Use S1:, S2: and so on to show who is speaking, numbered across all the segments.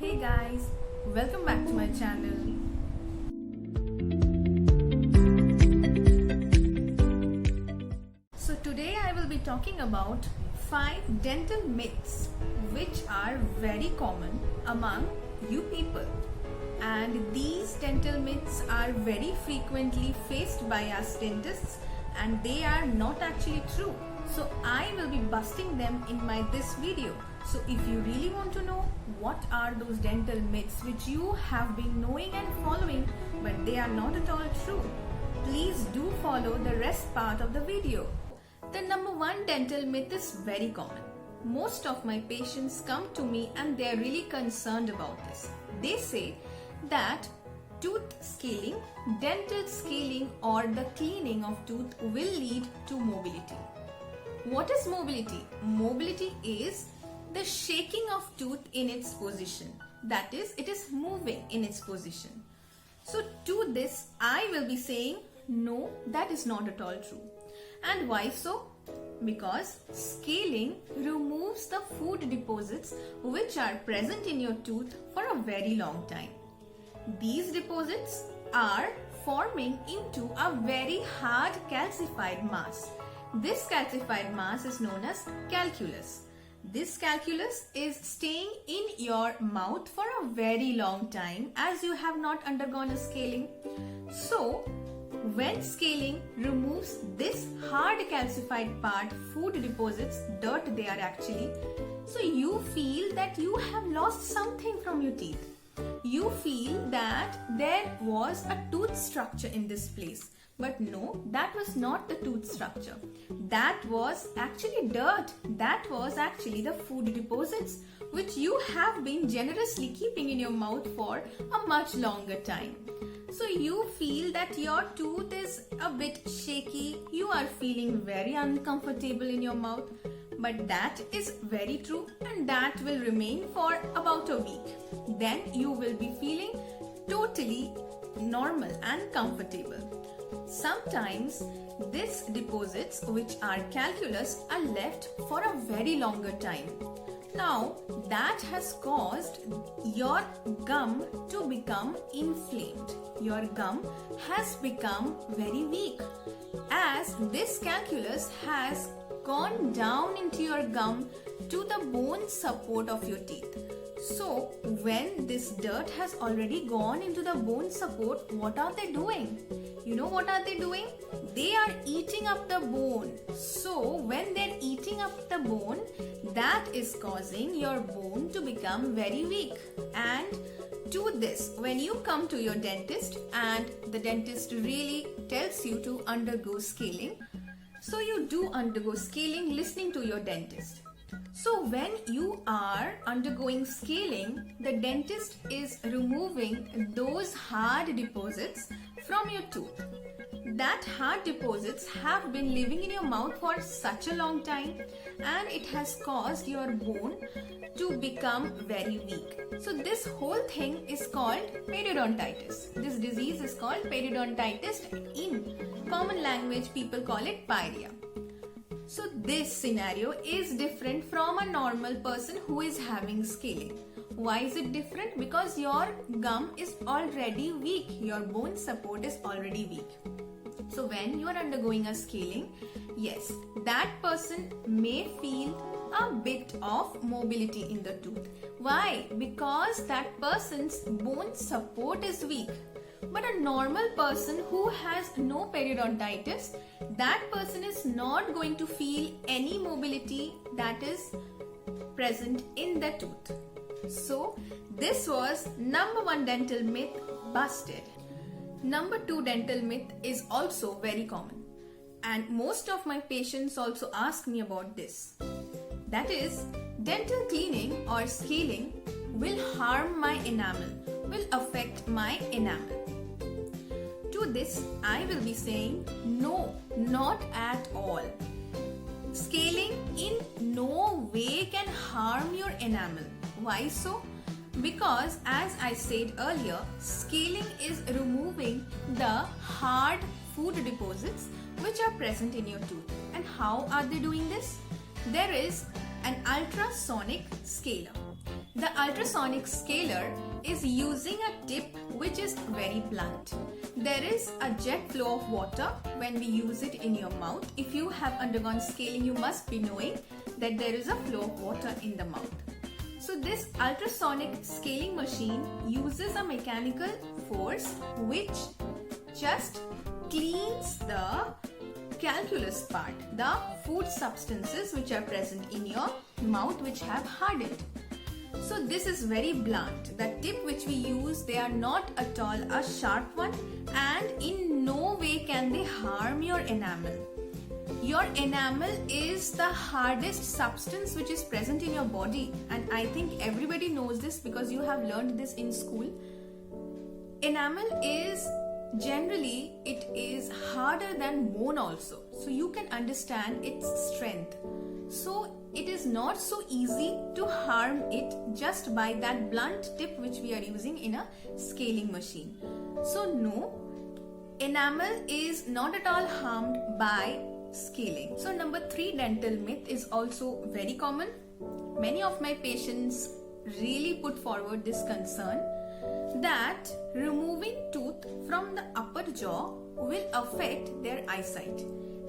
S1: Hey guys, welcome back to my channel. So today I will be talking about 5 dental myths which are very common among you people. And these dental myths are very frequently faced by us dentists and they are not actually true. So I will be busting them in this video. So if you really want to know what are those dental myths which you have been knowing and following but they are not at all true, please do follow the rest part of the video. The number 1 dental myth is very common. Most of my patients come to me and they are really concerned about this. They say that tooth scaling, dental scaling or the cleaning of tooth will lead to mobility. What is mobility? Mobility is the shaking of tooth in its position. That is, it is moving in its position. So to this, I will be saying, no, that is not at all true. And why so? Because scaling removes the food deposits which are present in your tooth for a very long time. These deposits are forming into a very hard calcified mass. This calcified mass is known as calculus. This calculus is staying in your mouth for a very long time as you have not undergone a scaling. So, when scaling removes this hard calcified part, food deposits, dirt they are actually, so you feel that you have lost something from your teeth. You feel that there was a tooth structure in this place. But no, that was not the tooth structure. That was actually dirt. That was actually the food deposits which you have been generously keeping in your mouth for a much longer time. So you feel that your tooth is a bit shaky. You are feeling very uncomfortable in your mouth. But that is very true and that will remain for about a week. Then you will be feeling totally normal and comfortable. Sometimes these deposits which are calculus are left for a very longer time. Now that has caused your gum to become inflamed. Your gum has become very weak as this calculus has gone down into your gum to the bone support of your teeth. So when this dirt has already gone into the bone support, what are they doing? You know what are they doing? They are eating up the bone. So when they're eating up the bone, that is causing your bone to become very weak. And to this, when you come to your dentist and the dentist really tells you to undergo scaling, so you do undergo scaling listening to your dentist. So when you are undergoing scaling, the dentist is removing those hard deposits from your tooth. That hard deposits have been living in your mouth for such a long time and it has caused your bone to become very weak. So this whole thing is called periodontitis. This disease is called periodontitis. In common language, people call it pyorrhea. So this scenario is different from a normal person who is having scaling. Why is it different? Because your gum is already weak. Your bone support is already weak. So when you are undergoing a scaling, yes, that person may feel a bit of mobility in the tooth. Why? Because that person's bone support is weak. But a normal person who has no periodontitis, that person is not going to feel any mobility that is present in the tooth. So this was number 1 dental myth busted. Number 2 dental myth is also very common. And most of my patients also ask me about this. That is, dental cleaning or scaling will harm my enamel, will affect my enamel. To this, I will be saying, no, not at all. Scaling in no way can harm your enamel. Why so? Because as I said earlier, scaling is removing the hard food deposits which are present in your tooth. And how are they doing this? There is an ultrasonic scaler. The ultrasonic scaler is using a tip which is very blunt. There is a jet flow of water when we use it in your mouth. If you have undergone scaling, you must be knowing that there is a flow of water in the mouth. So this ultrasonic scaling machine uses a mechanical force which just cleans the calculus part, the food substances which are present in your mouth which have hardened. So this is very blunt. The tip which we use, they are not at all a sharp one, and in no way can they harm your enamel. Your enamel is the hardest substance which is present in your body, and I think everybody knows this because you have learned this in school. Enamel is generally, it is harder than bone also, so you can understand its strength. So it is not so easy to harm it just by that blunt tip which we are using in a scaling machine. So no, enamel is not at all harmed by scaling. So number 3 dental myth is also very common. Many of my patients really put forward this concern that removing tooth from the upper jaw will affect their eyesight.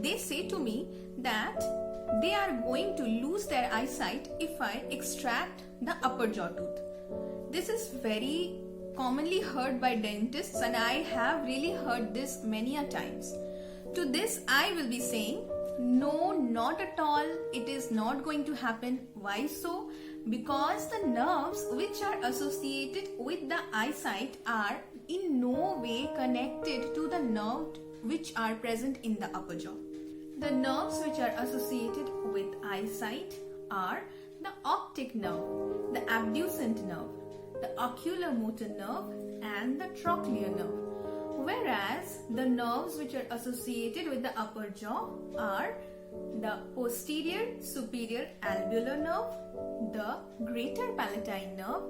S1: They say to me that they are going to lose their eyesight if I extract the upper jaw tooth. This is very commonly heard by dentists, and I have really heard this many a times. To this I will be saying, no, not at all. It is not going to happen. Why so? Because the nerves which are associated with the eyesight are in no way connected to the nerves which are present in the upper jaw. The nerves which are associated with eyesight are the optic nerve, the abducent nerve, the oculomotor nerve, and the trochlear nerve. Whereas the nerves which are associated with the upper jaw are the posterior superior alveolar nerve, the greater palatine nerve,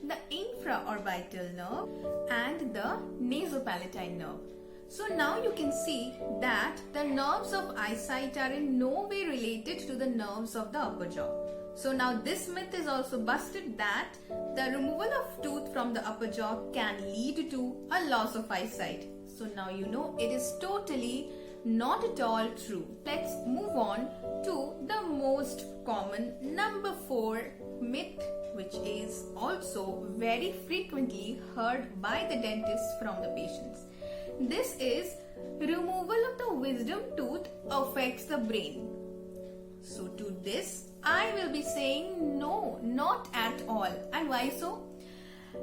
S1: the infraorbital nerve, and the nasopalatine nerve. So now you can see that the nerves of eyesight are in no way related to the nerves of the upper jaw. So now this myth is also busted that the removal of tooth from the upper jaw can lead to a loss of eyesight. So now you know it is totally not at all true. Let's move on to the most common number 4 myth, which is also very frequently heard by the dentists from the patients. This is removal of the wisdom tooth affects the brain. So to this I will be saying no, not at all. And why so?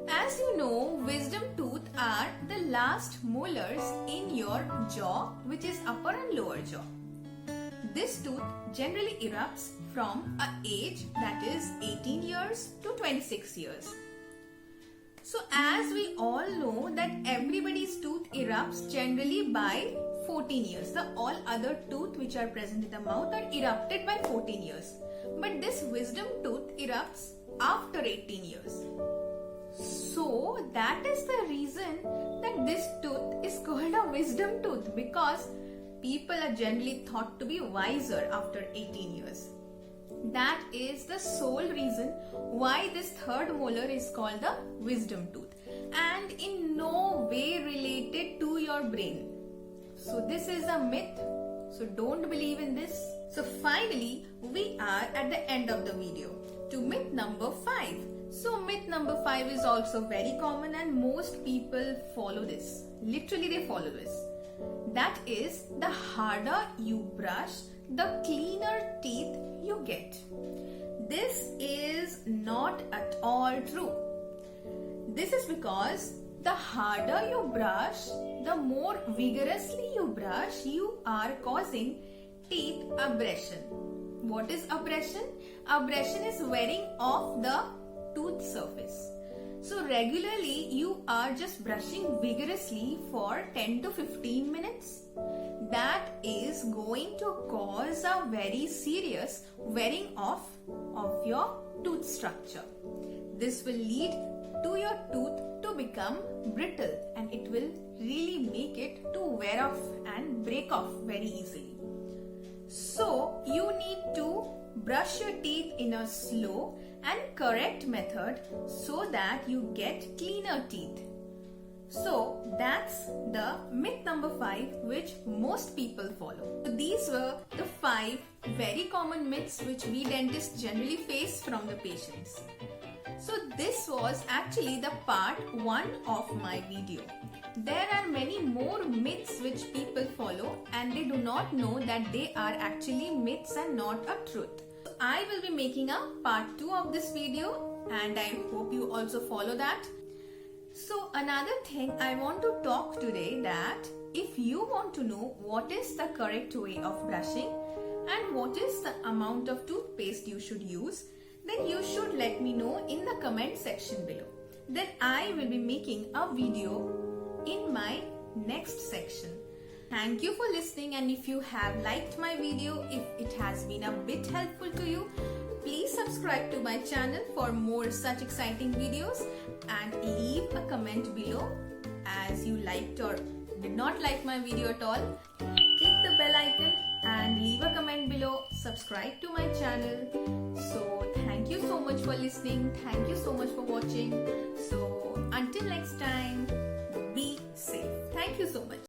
S1: As you know, wisdom tooth are the last molars in your jaw, which is upper and lower jaw. This tooth generally erupts from an age that is 18 years to 26 years. So as we all know that everybody's tooth erupts generally by 14 years. The all other tooth which are present in the mouth are erupted by 14 years. But this wisdom tooth erupts after 18 years. So that is the reason that this tooth is called a wisdom tooth, because people are generally thought to be wiser after 18 years. That is the sole reason why this third molar is called the wisdom tooth, and in no way related to your brain. So this is a myth. So don't believe in this. So finally, we are at the end of the video to myth number 5. So myth number 5 is also very common and most people follow this. Literally they follow this. That is, the harder you brush, the cleaner teeth you get. This is not at all true. This is because the harder you brush, the more vigorously you brush, you are causing teeth abrasion. What is abrasion? Abrasion is wearing off the tooth surface. So regularly you are just brushing vigorously for 10 to 15 minutes. That is going to cause a very serious wearing off of your tooth structure. This will lead to your tooth to become brittle, and it will really make it to wear off and break off very easily. So you need to brush your teeth in a slow and correct method so that you get cleaner teeth. So that's the myth number 5 which most people follow. So these were the 5 very common myths which we dentists generally face from the patients. So this was actually the part 1 of my video. There are many more myths which people follow and they do not know that they are actually myths and not a truth. So I will be making a part 2 of this video and I hope you also follow that. So another thing I want to talk today that if you want to know what is the correct way of brushing and what is the amount of toothpaste you should use, then you should let me know in the comment section below. Then I will be making a video in my next section. Thank you for listening, and if you have liked my video, if it has been a bit helpful to you, please subscribe to my channel for more such exciting videos and leave a comment below as you liked or did not like my video at all. Click the bell icon and leave a comment below. Subscribe to my channel. So thank you so much for listening. Thank you so much for watching. So until next time, be safe. Thank you so much.